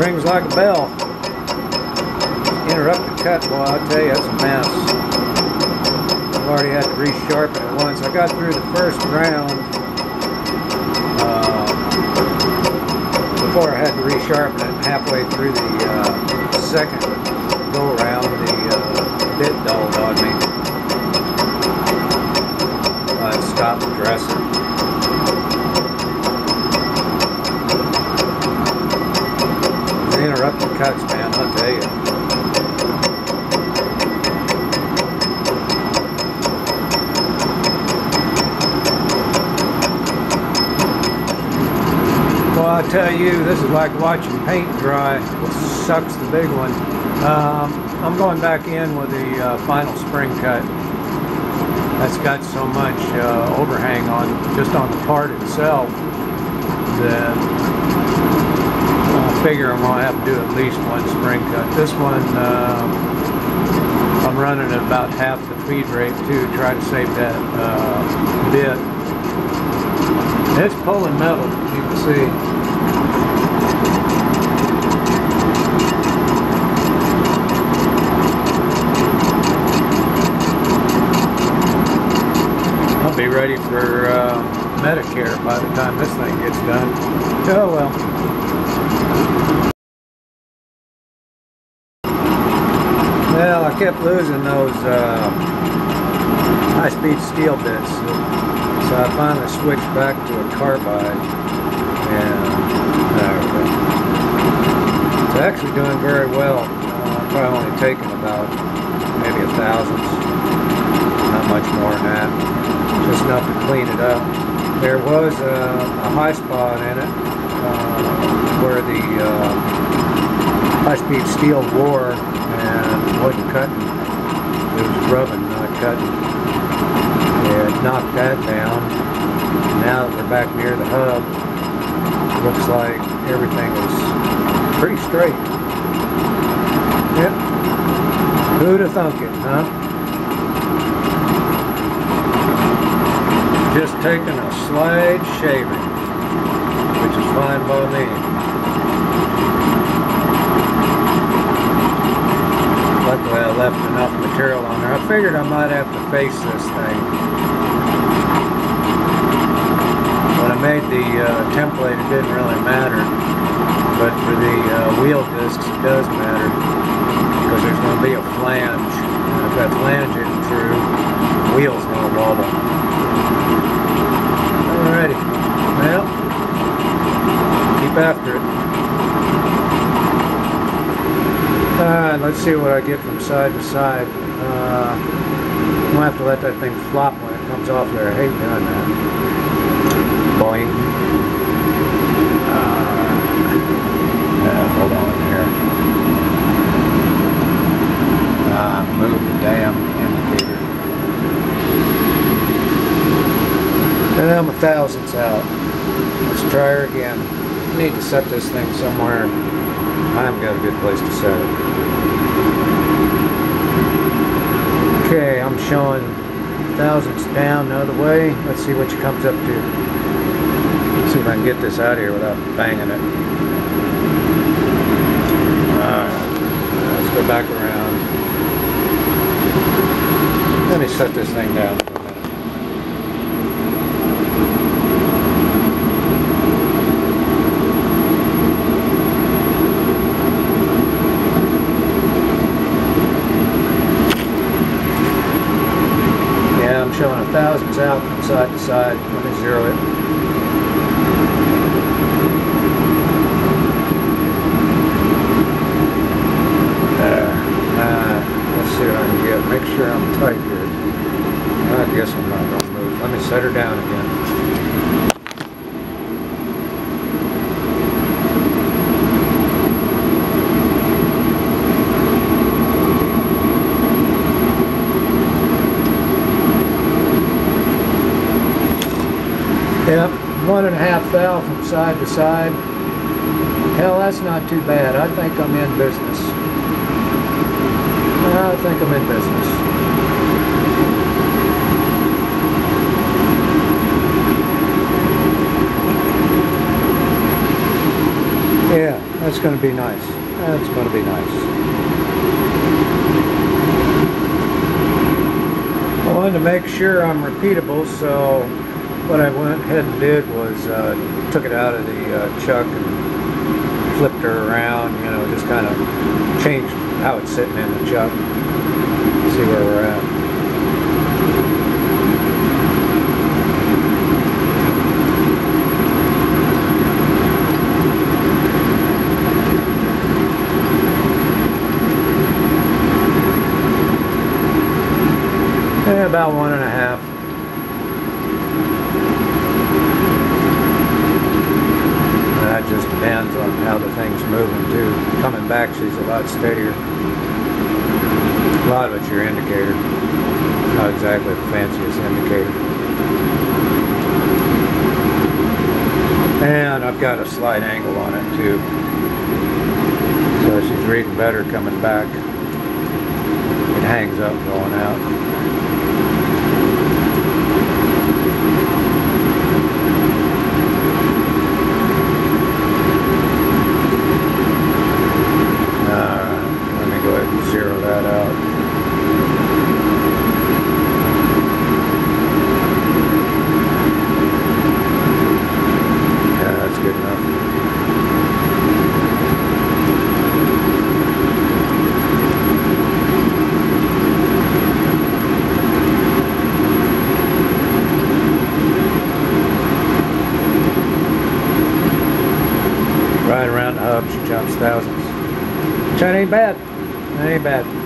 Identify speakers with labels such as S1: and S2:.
S1: Rings like a bell. Interrupted cut, boy, I'll tell you, that's a mess. I've already had to resharpen it once. I got through the first round before I had to resharpen it. Halfway through the second go around, the bit dulled on me. I stopped dressing. The interrupted cuts, man, I'll tell you. Well, I tell you, this is like watching paint dry. It sucks, the big one. I'm going back in with the final spring cut. That's got so much overhang on, just on the part itself, that I figure I'm going to have to do at least one spring cut. This one, I'm running at about half the feed rate too, try to save that bit. It's pulling metal, you can see. I'll be ready for Medicare by the time this thing gets done. Oh well. Well, I kept losing those high-speed steel bits, so I finally switched back to a carbide, and there we go. It's actually doing very well. Probably only taken about maybe 1,000ths, not much more than that. Just enough to clean it up. There was a high spot in it where the high-speed steel wore and wasn't cutting. It was rubbing, not cutting. It knocked that down. Now that we're back near the hub, looks like everything is pretty straight. Yep. Who'd have thunk it, huh? Just taking a slight shaving, which is fine by me. Luckily I left enough material on there. I figured I might have to face this thing. When I made the template, it didn't really matter, but for the wheel discs it does matter, because there's going to be a flange, and if that flange isn't true, the wheel's going to wobble. Alrighty, well, keep after it. Alright, let's see what I get from side to side. I'm going to have to let that thing flop when it comes off there. I hate doing that. Boing. Hold on here. Move the damn indicator. And I'm 1,000ths out. Let's try her again. I need to set this thing somewhere. I haven't got a good place to set it. Okay, I'm showing 1,000ths down the other way. Let's see what she comes up to. Let's see if I can get this out of here without banging it. Alright, let's go back around. Let me set this thing down. Showing 1,000ths out from side to side. Let me zero it. Let's see what I can get. Make sure I'm tight here. I guess I'm not going to move. Let me set her down again. Yep, 1.5 thou from side to side. Hell, that's not too bad. I think I'm in business. I think I'm in business. Yeah, That's going to be nice. That's going to be nice. I wanted to make sure I'm repeatable, so what I went ahead and did was took it out of the chuck and flipped her around, you know, just kind of changed how it's sitting in the chuck. See where we're at. About 1.5. That just depends on how the thing's moving too. Coming back, she's a lot steadier. A lot of it's your indicator. Not exactly the fanciest indicator. And I've got a slight angle on it too. So she's reading better coming back. It hangs up going out. Zero that out. Yeah, that's good enough. Right around the hub, she jumps thousands. Which that ain't bad. That ain't bad.